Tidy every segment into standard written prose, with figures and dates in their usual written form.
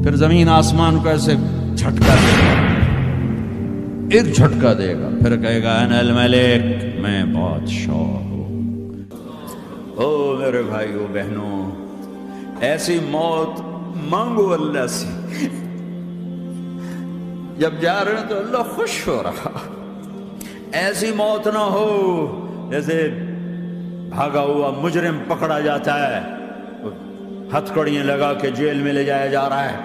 پھر زمین آسمان کو ایسے جھٹکا دے گا، ایک جھٹکا دے گا، پھر کہے گا انا الملک، میں بادشاہ ہوں۔ او میرے بھائیو بہنوں، ایسی موت مانگو اللہ سے۔ جب جا رہے ہیں تو اللہ خوش ہو رہا، ایسی موت نہ ہو جیسے بھاگا ہوا مجرم پکڑا جاتا ہے، ہتھکڑیاں لگا کے جیل میں لے جایا جا رہا ہے۔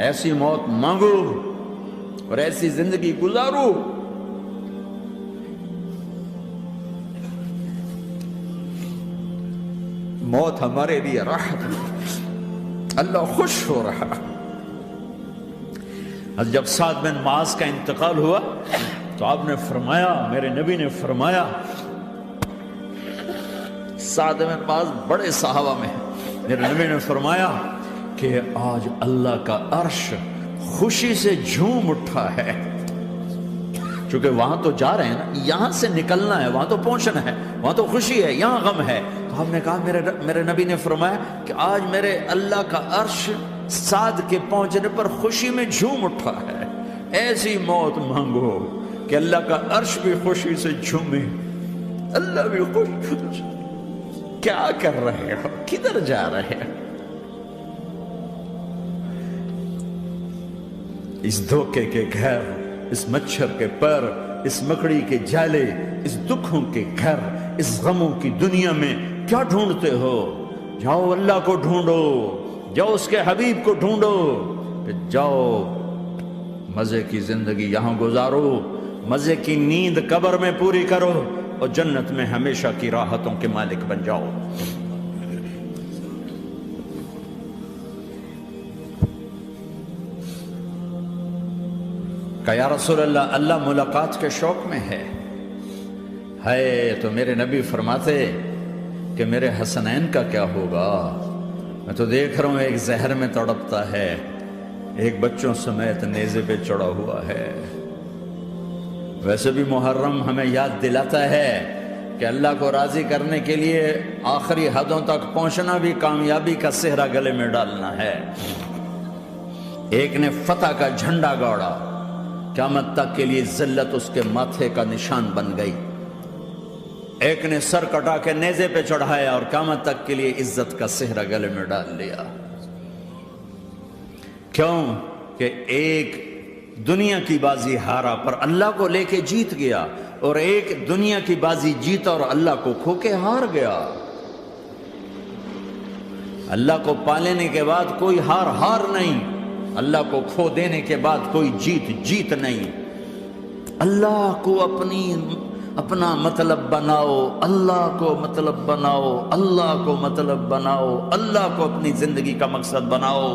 ایسی موت مانگو اور ایسی زندگی گزارو۔ موت ہمارے لیے راحت ہے، اللہ خوش ہو رہا۔ جب سعد بن معاذ کا انتقال ہوا تو آپ نے فرمایا، میرے نبی نے فرمایا، سعد بن معاذ بڑے صحابہ میں ہیں، میرے نبی نے فرمایا کہ آج اللہ کا عرش خوشی سے جھوم اٹھا ہے، چونکہ وہاں تو جا رہے ہیں نا، یہاں سے نکلنا ہے، وہاں تو پہنچنا ہے، وہاں تو خوشی ہے، یہاں غم ہے۔ تو ہم نے کہا، میرے نبی نے فرمایا کہ آج میرے اللہ کا عرش سعد کے پہنچنے پر خوشی میں جھوم اٹھا ہے۔ ایسی موت مانگو کہ اللہ کا عرش بھی خوشی سے جھومے، اللہ بھی خوش۔ کیا کر رہے ہو؟ کدھر جا رہے ہو؟ اس دھوکے کے گھر، اس مچھر کے پر، اس مکڑی کے جالے، اس دکھوں کے گھر، اس غموں کی دنیا میں کیا ڈھونڈتے ہو؟ جاؤ اللہ کو ڈھونڈو، جاؤ اس کے حبیب کو ڈھونڈو، پھر جاؤ مزے کی زندگی یہاں گزارو، مزے کی نیند قبر میں پوری کرو، اور جنت میں ہمیشہ کی راحتوں کے مالک بن جاؤ۔ کہ یا رسول اللہ، اللہ ملاقات کے شوق میں ہے تو میرے نبی فرماتے کہ میرے حسنین کا کیا ہوگا؟ میں تو دیکھ رہا ہوں ایک زہر میں تڑپتا ہے، ایک بچوں سمیت نیزے پہ چڑھا ہوا ہے۔ ویسے بھی محرم ہمیں یاد دلاتا ہے کہ اللہ کو راضی کرنے کے لیے آخری حدوں تک پہنچنا بھی کامیابی کا صحرا گلے میں ڈالنا ہے۔ ایک نے فتح کا جھنڈا گاڑا، قیامت تک کے لیے ذلت اس کے ماتھے کا نشان بن گئی۔ ایک نے سر کٹا کے نیزے پہ چڑھایا اور قیامت تک کے لیے عزت کا صحرا گلے میں ڈال لیا۔ کیوں کہ ایک دنیا کی بازی ہارا پر اللہ کو لے کے جیت گیا، اور ایک دنیا کی بازی جیتا اور اللہ کو کھو کے ہار گیا۔ اللہ کو پالینے کے بعد کوئی ہار نہیں، اللہ کو کھو دینے کے بعد کوئی جیت نہیں۔ اللہ کو اپنا مطلب بناؤ، اللہ کو مطلب بناؤ، اللہ کو مطلب بناؤ، اللہ کو اپنی زندگی کا مقصد بناؤ۔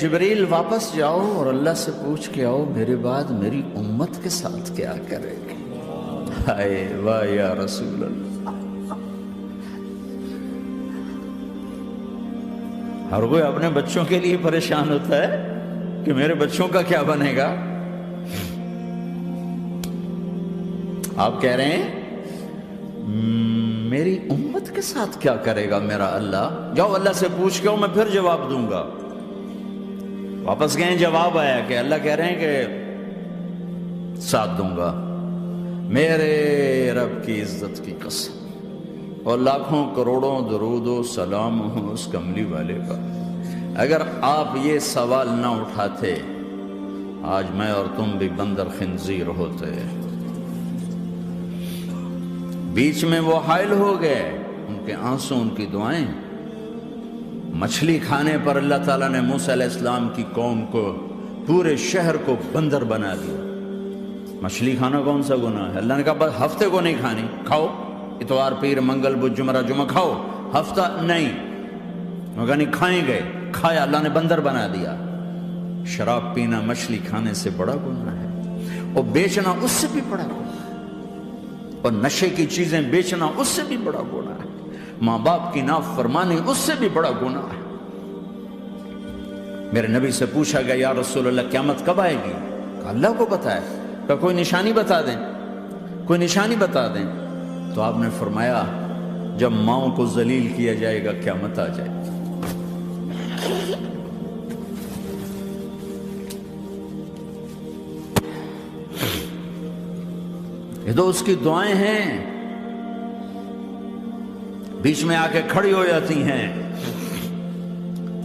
جبریل واپس جاؤ اور اللہ سے پوچھ کے آؤ، میرے بعد میری امت کے ساتھ کیا کرے گی؟ واہ یا رسول اللہ۔ ہر کوئی اپنے بچوں کے لیے پریشان ہوتا ہے کہ میرے بچوں کا کیا بنے گا۔ آپ کہہ رہے ہیں میری امت کے ساتھ کیا کرے گا میرا اللہ؟ جاؤ اللہ سے پوچھ کے میں پھر جواب دوں گا۔ واپس گئے، جواب آیا کہ اللہ کہہ رہے ہیں کہ ساتھ دوں گا، میرے رب کی عزت کی قسم، اور لاکھوں کروڑوں درود و سلام ہوں اس کملی والے کا، اگر آپ یہ سوال نہ اٹھاتے آج میں اور تم بھی بندر خنزیر ہوتے۔ بیچ میں وہ حائل ہو گئے، ان کے آنسو، ان کی دعائیں۔ مچھلی کھانے پر اللہ تعالیٰ نے موسیٰ علیہ السلام کی قوم کو، پورے شہر کو بندر بنا دیا۔ مچھلی کھانا کون سا گناہ ہے؟ اللہ نے کہا بس ہفتے کو نہیں کھانی، کھاؤ، اتوار پیر منگل بدھ جمعہ جمعہ کھاؤ، ہفتہ نہیں۔ مگر نہیں کھائیں گے، کھایا، اللہ نے بندر بنا دیا۔ شراب پینا مچھلی کھانے سے بڑا گناہ ہے، اور بیچنا اس سے بھی بڑا گناہ ہے، اور نشے کی چیزیں بیچنا اس سے بھی بڑا گناہ ہے، ماں باپ کی نافرمانی اس سے بھی بڑا گناہ ہے۔ میرے نبی سے پوچھا گیا یا رسول اللہ قیامت کب آئے گی؟ کہا اللہ کو پتا ہے۔ کہا کوئی نشانی بتا دیں، کوئی نشانی بتا دیں۔ تو آپ نے فرمایا جب ماؤں کو ذلیل کیا جائے گا قیامت آ جائے گی۔ یہ تو اس کی دعائیں ہیں، بیچ میں آ کے کھڑی ہو جاتی ہیں۔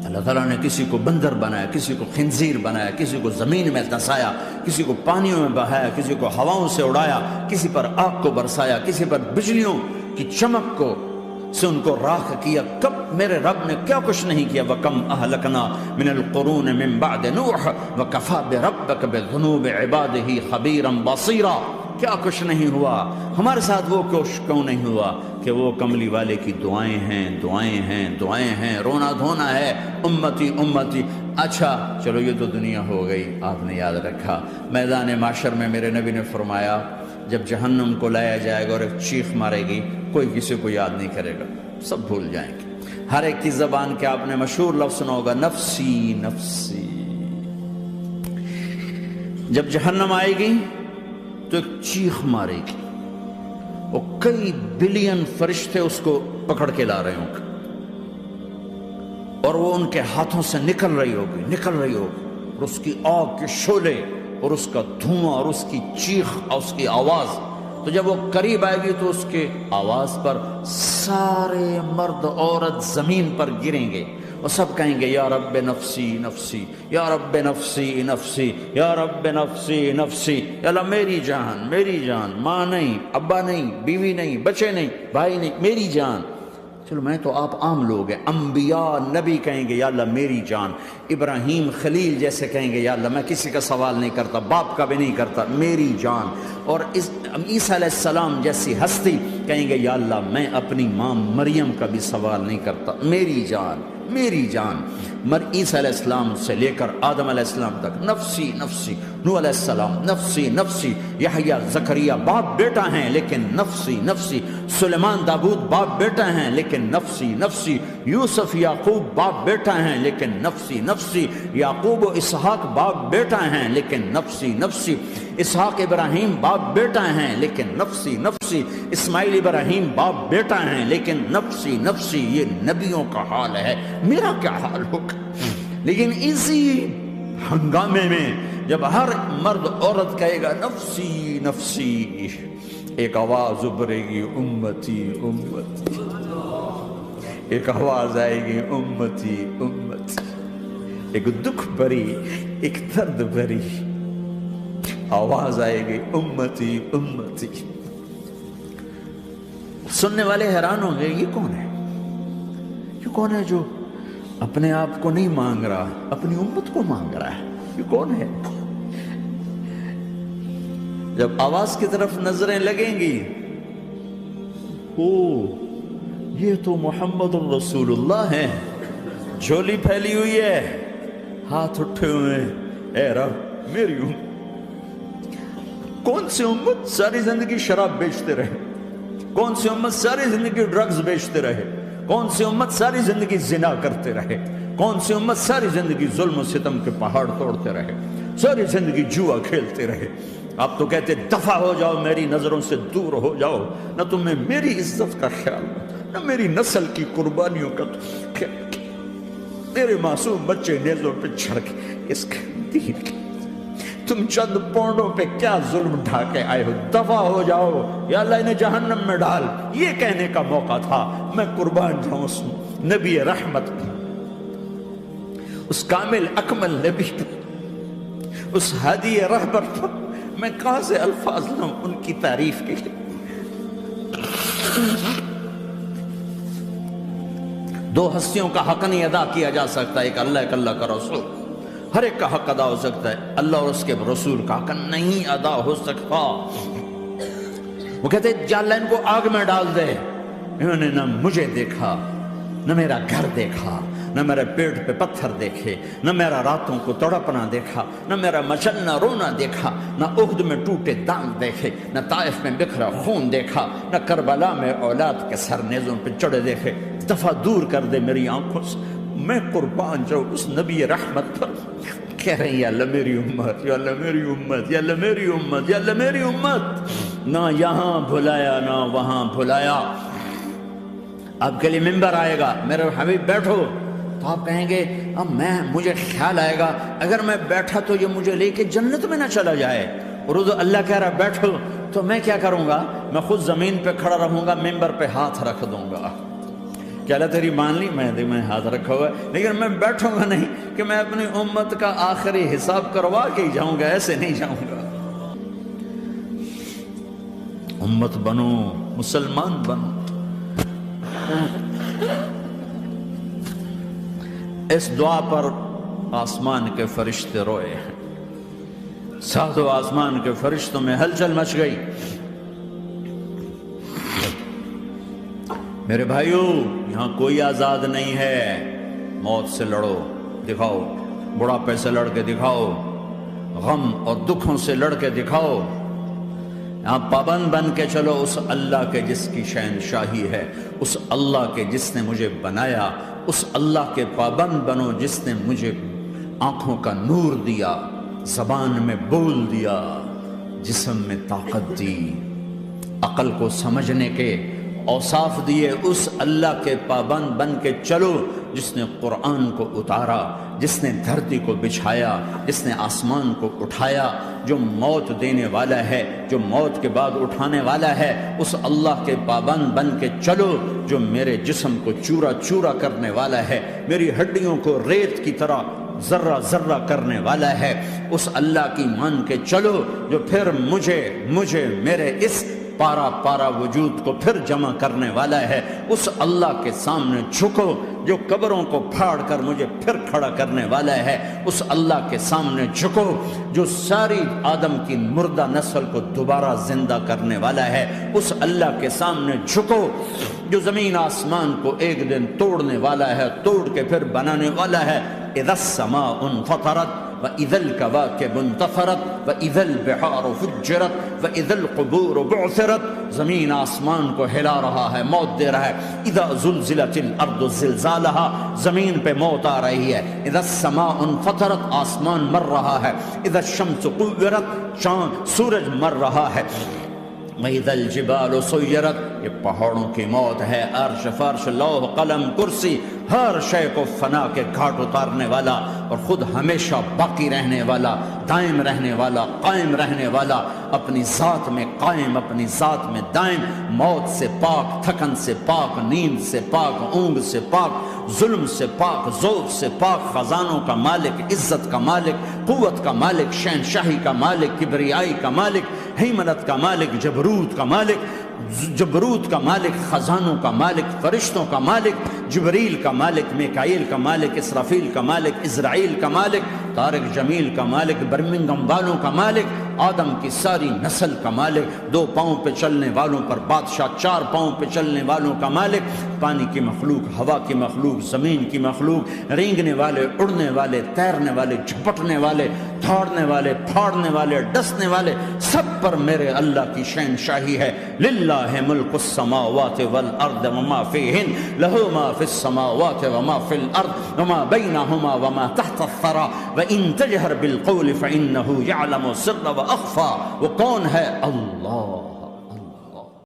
اللہ تعالیٰ نے کسی کو بندر بنایا، کسی کو خنزیر بنایا، کسی کو زمین میں دھسایا، کسی کو پانیوں میں بہایا، کسی کو ہواؤں سے اڑایا، کسی پر آگ کو برسایا، کسی پر بجلیوں کی چمک کو سے ان کو راکھ کیا۔ کب میرے رب نے کیا کچھ نہیں کیا۔ وَكَمْ أَهْلَكْنَا مِنَ الْقُرُونِ مِن بَعْدِ نُوحٍ وَكَفَىٰ بِرَبِّكَ بِذُنُوبِ عِبَادِهِ خَبِيرًا بَصِيرًا۔ کیا کچھ نہیں ہوا، ہمارے ساتھ وہ کچھ کیوں نہیں ہوا کہ وہ کملی والے کی دعائیں ہیں، دعائیں ہیں، دعائیں ہیں، رونا دھونا ہے، امتی امتی۔ اچھا چلو یہ تو دنیا ہو گئی، آپ نے یاد رکھا۔ میدان معاشر میں میرے نبی نے فرمایا جب جہنم کو لایا جائے گا اور ایک چیخ مارے گی، کوئی کسی کو یاد نہیں کرے گا، سب بھول جائیں گے۔ ہر ایک کی زبان کے آپ نے مشہور لفظ سنا ہوگا، نفسی نفسی۔ جب جہنم آئے گی تو ایک چیخ مارے گی، اور کئی بلین فرشتے اس کو پکڑ کے لا رہے ہوں گے، اور وہ ان کے ہاتھوں سے نکل رہی ہوگی، اور اس کی آگ کے شعلے اور اس کا دھواں اور اس کی چیخ اور اس کی آواز۔ تو جب وہ قریب آئے گی تو اس کے آواز پر سارے مرد عورت زمین پر گریں گے اور سب کہیں گے یا رب نفسی نفسی، یا رب نفسی نفسی، یا رب نفسی نفسی۔ یا اللہ میری جان، میری جان، ماں نہیں، ابا نہیں، بیوی نہیں، بچے نہیں، بھائی نہیں، میری جان۔ چلو میں تو آپ عام لوگ ہیں، انبیاء نبی کہیں گے یا اللہ میری جان، ابراہیم خلیل جیسے کہیں گے یا اللہ میں کسی کا سوال نہیں کرتا، باپ کا بھی نہیں کرتا، میری جان۔ اور عیسیٰ علیہ السلام جیسی ہستی کہیں گے یا اللہ میں اپنی ماں مریم کا بھی سوال نہیں کرتا، میری جان، میری جان۔ عیسیٰ علیہ السلام سے لے کر آدم علیہ السلام تک نفسی نفسی، نوح علیہ السلام نفسی نفسی، یحییٰ زکریا باپ بیٹا ہیں لیکن نفسی نفسی، سلیمان داؤد باپ بیٹا ہیں لیکن نفسی نفسی، یوسف یعقوب باپ بیٹا ہیں لیکن نفسی نفسی، یعقوب و اسحاق باپ بیٹا ہیں لیکن نفسی نفسی، اسحاق ابراہیم باپ بیٹا ہیں لیکن نفسی نفسی، اسماعیل ابراہیم باپ بیٹا ہیں لیکن نفسی نفسی۔ یہ نبیوں کا حال ہے، میرا کیا حال ہوگا؟ لیکن اسی ہنگامے میں جب ہر مرد عورت کہے گا نفسی نفسی، ایک آواز ابھرے گی امتی امتی، ایک آواز آئے گی امتی امتی، ایک دکھ بھری، ایک درد بھری آواز آئے گی امتی امتی۔ سننے والے حیران ہوں گے یہ کون ہے، یہ کون ہے جو اپنے آپ کو نہیں مانگ رہا، اپنی امت کو مانگ رہا ہے، یہ کون ہے؟ جب آواز کی طرف نظریں لگیں گی، او یہ تو محمد الرسول اللہ ہے، جھولی پھیلی ہوئی ہے، ہاتھ اٹھے ہوئے ہیں، اے رب میری امت۔ کون سی امت ساری زندگی شراب بیچتے رہے، کون سی امت ساری زندگی ڈرگز بیچتے رہے، کون سی امت ساری زندگی زنا کرتے رہے، کون سی امت ساری زندگی ظلم و ستم کے پہاڑ توڑتے رہے، ساری زندگی جوا کھیلتے رہے۔ آپ تو کہتے دفع ہو جاؤ، میری نظروں سے دور ہو جاؤ، نہ تمہیں میری عزت کا خیال، نہ میری نسل کی قربانیوں کا خیال، میرے معصوم بچے نیزوں پہ چڑھ کے اس کے دین کے تم چند پونڈوں پہ کیا ظلم ڈھا کے آئے ہو، دفع ہو جاؤ یا اللہ انہیں جہنم میں ڈال۔ یہ کہنے کا موقع تھا، میں قربان جاؤں اس نبی رحمت پر، اس کامل اکمل نبی پر، اس ہادی رہبر پر۔ میں کہاں سے الفاظ لوں ان کی تعریف کے لیے؟ دو ہستیوں کا حق نہیں ادا کیا جا سکتا، ایک اللہ، ایک اللہ کا رسول۔ ہر ایک کا حق ادا ہو سکتا ہے، اللہ اور اس کے رسول کا حق نہیں ادا ہو سکتا۔ وہ کہتے ہیں یا اللہ ان کو آگ میں ڈال دے، انہوں نے نہ مجھے دیکھا، نہ میرا گھر دیکھا، نہ میرے پیٹ پہ پتھر دیکھے، نہ میرا راتوں کو تڑپنا دیکھا، نہ میرا مچلنا رونا دیکھا، نہ احد میں ٹوٹے دانت دیکھے، نہ طائف میں بکھرا خون دیکھا، نہ کربلا میں اولاد کے سر نیزوں پہ چڑھے دیکھے۔ دفعہ دور کر دے میری آنکھوں سے، میں قربان جاؤں اس نبی رحمت پر۔ کہہ رہے ہیں یا اللہ میری امت، یا اللہ میری امت، یا اللہ میری امت، یا اللہ میری امت۔ نہ یہاں بھلایا نہ وہاں بھلایا، آپ کے لیے ممبر آئے گا، میرے حبیب بیٹھو، تو آپ کہیں گے اب مجھے خیال آئے گا اگر میں بیٹھا تو یہ مجھے لے کے جنت میں نہ چلا جائے، اور اللہ کہہ رہا بیٹھو، تو میں کیا کروں گا؟ میں خود زمین پہ کھڑا رہوں گا، ممبر پہ ہاتھ رکھ دوں گا کہ اللہ تیری مان لی، میں ہاتھ رکھا ہوا ہے، لیکن میں بیٹھوں گا نہیں کہ میں اپنی امت کا آخری حساب کروا کے ہی جاؤں گا، ایسے نہیں جاؤں گا۔ امت بنو، مسلمان بنو۔ اس دعا پر آسمان کے فرشتے روئے، ساتوں آسمان کے فرشتوں میں ہلچل مچ گئی۔ میرے بھائیو، یہاں کوئی آزاد نہیں ہے، موت سے لڑو، دکھاؤ، بڑھاپے سے لڑ کے دکھاؤ، غم اور دکھوں سے لڑ کے دکھاؤ، یہاں پابند بن کے چلو اس اللہ کے جس کی شہنشاہی ہے، اس اللہ کے جس نے مجھے بنایا، اس اللہ کے پابند بنو جس نے مجھے آنکھوں کا نور دیا، زبان میں بول دیا، جسم میں طاقت دی، عقل کو سمجھنے کے اوصاف دیے، اس اللہ کے پابند بن کے چلو جس نے قرآن کو اتارا، جس نے دھرتی کو بچھایا، جس نے آسمان کو اٹھایا، جو موت دینے والا ہے، جو موت کے بعد اٹھانے والا ہے، اس اللہ کے پابند بن کے چلو جو میرے جسم کو چورا چورا کرنے والا ہے، میری ہڈیوں کو ریت کی طرح ذرہ ذرہ کرنے والا ہے، اس اللہ کی مان کے چلو جو پھر مجھے میرے اس پارا پارا وجود کو پھر جمع کرنے والا ہے، اس اللہ کے سامنے جھکو جو قبروں کو پھاڑ کر مجھے پھر کھڑا کرنے والا ہے، اس اللہ کے سامنے جھکو جو ساری آدم کی مردہ نسل کو دوبارہ زندہ کرنے والا ہے، اس اللہ کے سامنے جھکو جو زمین آسمان کو ایک دن توڑنے والا ہے، توڑ کے پھر بنانے والا ہے۔ اذا السماء انفطرت وَإِذَا الْكَوَاكِبُ انتَثَرَتْ وَإِذَا الْبِحَارُ فُجِّرَتْ وَإِذَا الْقُبُورُ بُعْثِرَتْ، زمین آسمان کو ہلا رہا ہے، موت دے رہا ہے۔ اِذَا زُلْزِلَتِ الْأَرْضُ زِلْزَالَهَا، زمین پہ موت آ رہی ہے۔ اِذَا السَّمَاءُ انفطرت، آسمان مر رہا ہے۔ اِذَا الشَّمْسُ كُوِّرَتْ، سورج مر رہا ہے۔ وَإِذَا الْجِبَالُ سُيِّرَتْ، یہ پہاڑوں کی موت ہے۔ عرش فرش لوح قلم کرسی، ہر شے کو فنا کے گھاٹ اتارنے والا اور خود ہمیشہ باقی رہنے والا، دائم رہنے والا، قائم رہنے والا، اپنی ذات میں قائم، اپنی ذات میں دائم، موت سے پاک، تھکن سے پاک، نیند سے پاک، اونگ سے پاک، ظلم سے پاک، ذوق سے پاک، خزانوں کا مالک، عزت کا مالک، قوت کا مالک، شہنشاہی کا مالک، کبریائی کا مالک، ہیمنت کا مالک، جبروت کا مالک، خزانوں کا مالک، فرشتوں کا مالک، جبریل کا مالک، میکائیل کا مالک، اسرافیل کا مالک، اسرائیل کا مالک، طارق جمیل کا مالک، برمنگم والوں کا مالک، آدم کی ساری نسل کا مالک، 2 پاؤں پہ چلنے والوں پر بادشاہ، 4 پاؤں پہ چلنے والوں کا مالک، پانی کی مخلوق، ہوا کی مخلوق، زمین کی مخلوق، رینگنے والے، اڑنے والے، تیرنے والے، جھپٹنے والے، دھاڑنے والے، پھاڑنے والے، ڈسنے والے، سب پر میرے اللہ کی شہنشاہی ہے۔ للہ ملک السماوات والارض وما فیہن، لہ ما فی السماوات وما فی الارض وما بینہما وما تحت الثری وان تجہر بالقول فانہ یعلم السر واخفی۔ وہ کون ہے؟ اللہ۔